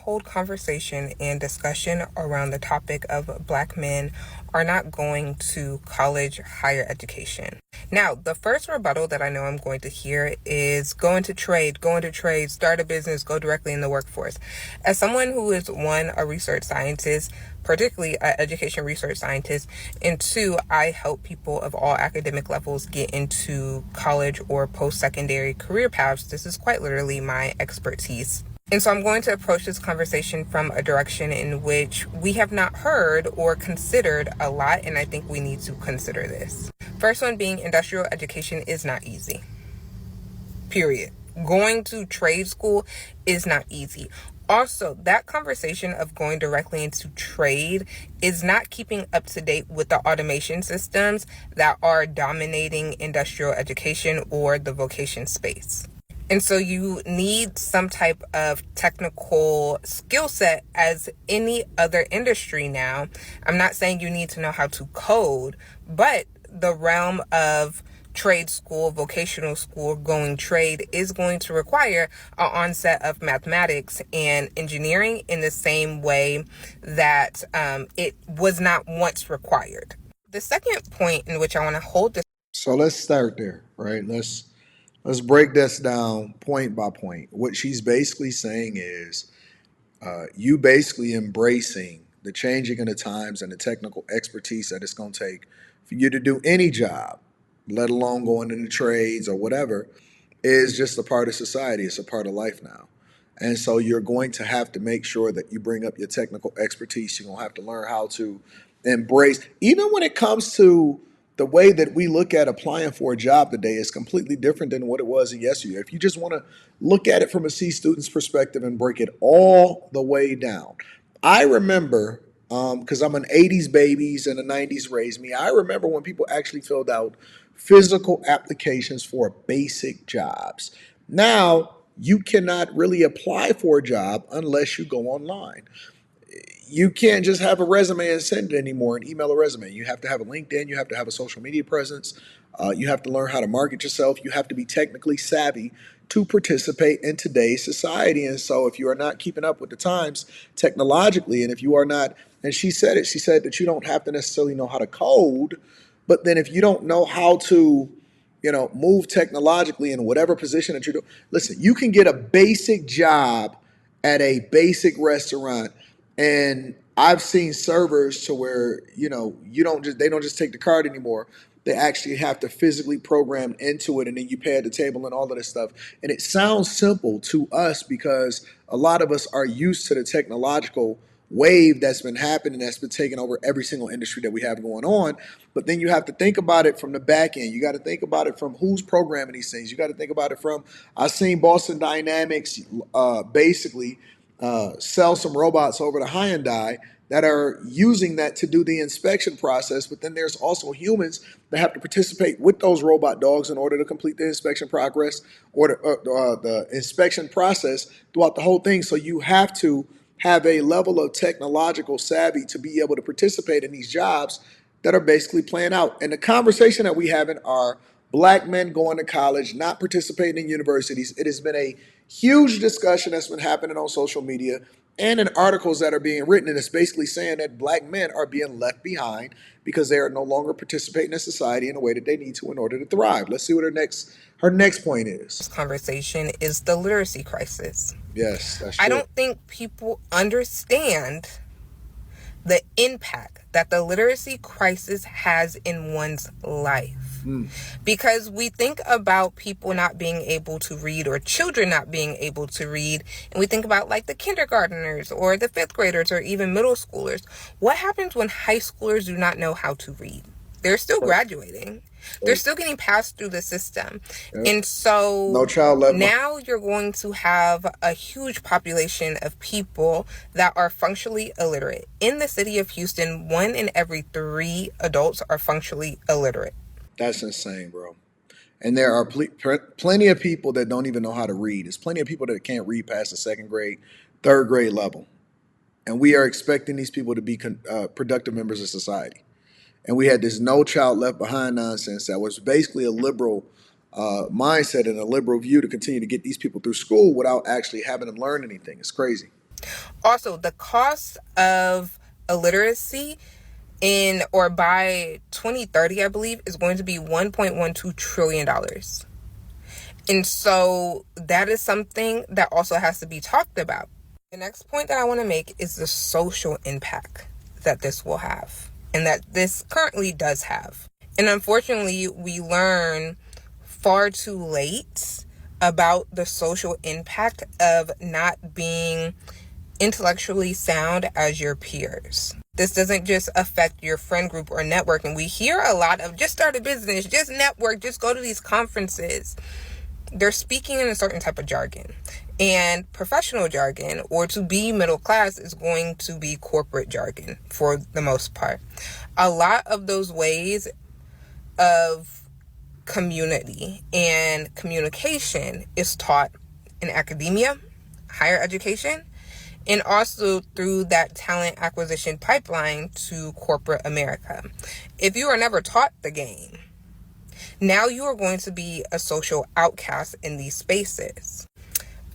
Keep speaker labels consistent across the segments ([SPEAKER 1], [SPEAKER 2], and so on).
[SPEAKER 1] hold conversation and discussion around the topic of Black men are not going to college higher education. Now, the first rebuttal that I know I'm going to hear is go into trade, start a business, go directly in the workforce. As someone who is, one, a research scientist, particularly an education research scientist, and two, I help people of all academic levels get into college or post-secondary career paths. This is quite literally my expertise. And so I'm going to approach this conversation from a direction in which we have not heard or considered a lot, and I think we need to consider this. First one being industrial education is not easy. Period. Going to trade school is not easy. Also, that conversation of going directly into trade is not keeping up to date with the automation systems that are dominating industrial education or the vocation space. And so you need some type of technical skill set as any other industry now. I'm not saying you need to know how to code, but the realm of trade school, vocational school, going trade is going to require an onset of mathematics and engineering in the same way that it was not once required. The second point in which I want to hold this.
[SPEAKER 2] So let's start there, right? Let's break this down point by point. What she's basically saying is you basically embracing the changing of the times and the technical expertise that it's going to take for you to do any job, let alone going into trades or whatever, is just a part of society. It's a part of life now. And so you're going to have to make sure that you bring up your technical expertise. You're going to have to learn how to embrace, even when it comes to the way that we look at applying for a job today is completely different than what it was in yesteryear. If you just want to look at it from a C student's perspective and break it all the way down. I remember, because I'm an 80s babies and the 90s raised me, I remember when people actually filled out physical applications for basic jobs. Now, you cannot really apply for a job unless you go online. You can't just have a resume and send it anymore and email a resume. You have to have a LinkedIn. You have to have a social media presence. You have to learn how to market yourself. You have to be technically savvy to participate in today's society. And so if you are not keeping up with the times technologically, and if you are not, and she said it, she said that you don't have to necessarily know how to code, but then if you don't know how to, move technologically in whatever position that you're doing, listen, you can get a basic job at a basic restaurant. And I've seen servers to where, they don't just take the card anymore. They actually have to physically program into it, and then you pay at the table and all of this stuff. And it sounds simple to us because a lot of us are used to the technological wave that's been happening, that's been taking over every single industry that we have going on. But then you have to think about it from the back end. You got to think about it from who's programming these things. You got to think about it from, I've seen Boston Dynamics basically sell some robots over to Hyundai that are using that to do the inspection process. But then there's also humans that have to participate with those robot dogs in order to complete the inspection progress or the inspection process throughout the whole thing. So you have to have a level of technological savvy to be able to participate in these jobs that are basically playing out. And the conversation that we having are Black men going to college, not participating in universities. It has been a huge discussion that's been happening on social media and in articles that are being written. And it's basically saying that Black men are being left behind because they are no longer participating in society in a way that they need to in order to thrive. Let's see what her next point is.
[SPEAKER 1] This conversation is the literacy crisis.
[SPEAKER 2] Yes, that's true.
[SPEAKER 1] I don't think people understand the impact that the literacy crisis has in one's life. Because we think about people not being able to read or children not being able to read, and we think about like the kindergartners or the fifth graders or even middle schoolers. What happens when high schoolers do not know how to read? They're still graduating. They're still getting passed through the system. Yep. And so
[SPEAKER 2] no child left
[SPEAKER 1] now you're going to have a huge population of people that are functionally illiterate. In the city of Houston, 1 in every 3 adults are functionally illiterate.
[SPEAKER 2] That's insane, bro. And there are plenty of people that don't even know how to read. There's plenty of people that can't read past the second grade, third grade level. And we are expecting these people to be productive members of society. And we had this no child left behind nonsense that was basically a liberal mindset and a liberal view to continue to get these people through school without actually having them learn anything. It's crazy.
[SPEAKER 1] Also, the cost of illiteracy in or by 2030, I believe, is going to be $1.12 trillion. And so that is something that also has to be talked about. The next point that I want to make is the social impact that this will have, and that this currently does have. And unfortunately, we learn far too late about the social impact of not being intellectually sound as your peers. This doesn't just affect your friend group or networking. We hear a lot of just start a business, just network, just go to these conferences. They're speaking in a certain type of jargon. And professional jargon, or to be middle class, is going to be corporate jargon for the most part. A lot of those ways of community and communication is taught in academia, higher education, and also through that talent acquisition pipeline to corporate America. If you are never taught the game, now you are going to be a social outcast in these spaces.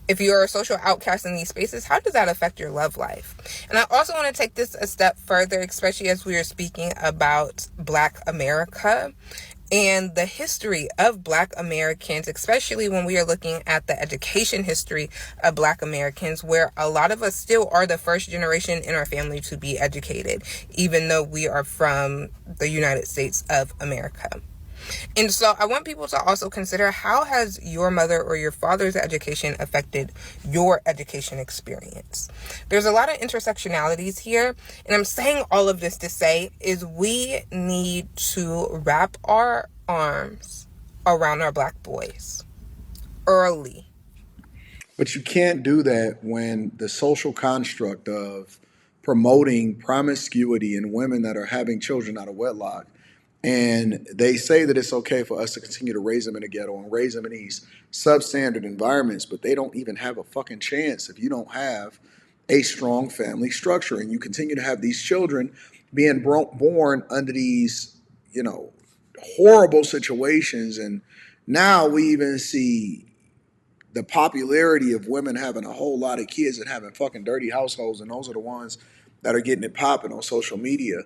[SPEAKER 1] If you're a social outcast in these spaces, how does that affect your love life? And I also want to take this a step further, especially as we are speaking about Black America and the history of Black Americans, especially when we are looking at the education history of Black Americans, where a lot of us still are the first generation in our family to be educated, even though we are from the United States of America. And so I want people to also consider, how has your mother or your father's education affected your education experience? There's a lot of intersectionalities here. And I'm saying all of this to say is we need to wrap our arms around our Black boys early.
[SPEAKER 2] But you can't do that when the social construct of promoting promiscuity in women that are having children out of wedlock, and they say that it's okay for us to continue to raise them in the ghetto and raise them in these substandard environments, but they don't even have a fucking chance if you don't have a strong family structure, and you continue to have these children being born under these, you know, horrible situations. And now we even see the popularity of women having a whole lot of kids and having fucking dirty households, and those are the ones that are getting it popping on social media.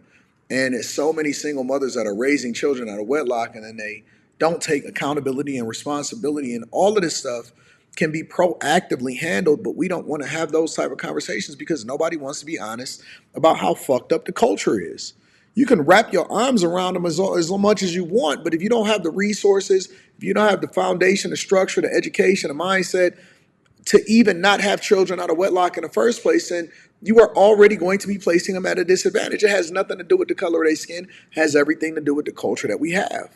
[SPEAKER 2] And it's so many single mothers that are raising children out of wedlock, and then they don't take accountability and responsibility, and all of this stuff can be proactively handled, but we don't want to have those type of conversations because nobody wants to be honest about how fucked up the culture is. You can wrap your arms around them as much as you want, but if you don't have the resources, if you don't have the foundation, the structure, the education, the mindset to even not have children out of wedlock in the first place, then you are already going to be placing them at a disadvantage. It has nothing to do with the color of their skin, it has everything to do with the culture that we have,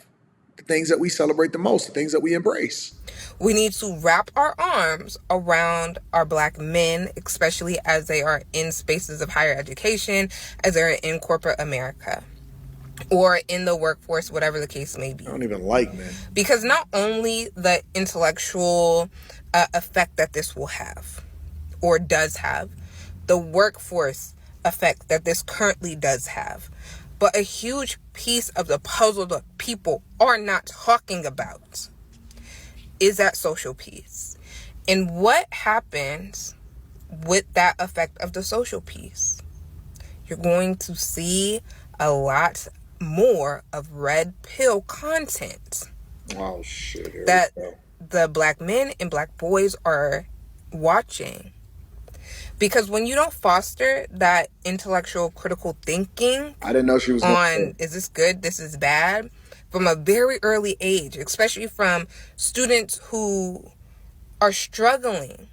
[SPEAKER 2] the things that we celebrate the most, the things that we embrace.
[SPEAKER 1] We need to wrap our arms around our Black men, especially as they are in spaces of higher education, as they're in corporate America, or in the workforce, whatever the case may be.
[SPEAKER 2] I don't even like men.
[SPEAKER 1] Because not only the intellectual effect that this will have, or does have, the workforce effect that this currently does have, but a huge piece of the puzzle that people are not talking about is that social piece. And what happens with that effect of the social piece? You're going to see a lot more of red pill content
[SPEAKER 2] Oh shit! Here
[SPEAKER 1] that
[SPEAKER 2] we go.
[SPEAKER 1] the Black men and Black boys are watching. Because when you don't foster that intellectual critical thinking
[SPEAKER 2] I didn't know she was going to
[SPEAKER 1] on,
[SPEAKER 2] say.
[SPEAKER 1] is this good, this is bad, from a very early age, especially from students who are struggling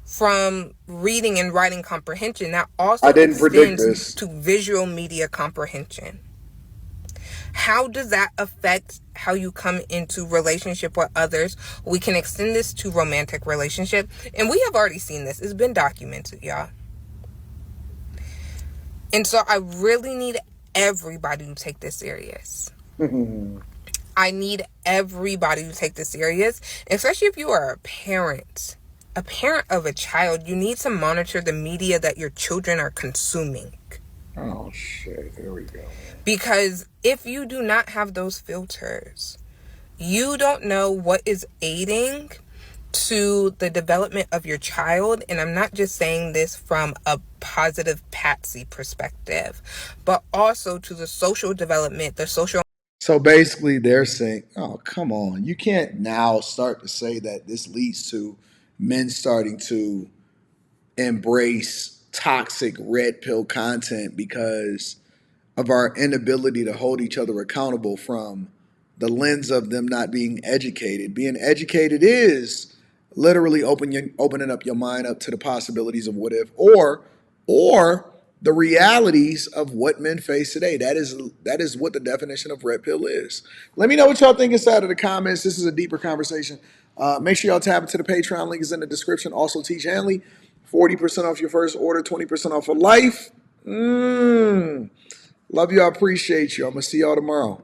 [SPEAKER 1] from reading and writing comprehension, that
[SPEAKER 2] I
[SPEAKER 1] also
[SPEAKER 2] didn't predict
[SPEAKER 1] extends
[SPEAKER 2] this.
[SPEAKER 1] to visual media comprehension. How does that affect how you come into relationship with others? We can extend this to romantic relationship, and we have already seen this. It's been documented, y'all. And so I really need everybody to take this serious. I need everybody to take this serious, especially if you are a parent of a child. You need to monitor the media that your children are consuming.
[SPEAKER 2] Oh shit! Here we go.
[SPEAKER 1] Because if you do not have those filters, you don't know what is aiding to the development of your child. And I'm not just saying this from a positive patsy perspective, but also to the social development, the social.
[SPEAKER 2] So basically, they're saying, oh, come on. You can't now start to say that this leads to men starting to embrace toxic red pill content because of our inability to hold each other accountable from the lens of them not being educated. Being educated is literally opening up your mind up to the possibilities of what if, or the realities of what men face today. That is what the definition of red pill is. Let me know what y'all think inside of the comments. This is a deeper conversation. Make sure y'all tap into the Patreon link is in the description. Also, Teach Hanley, 40% off your first order, 20% off for life. Love you. I appreciate you. I'm going to see y'all tomorrow.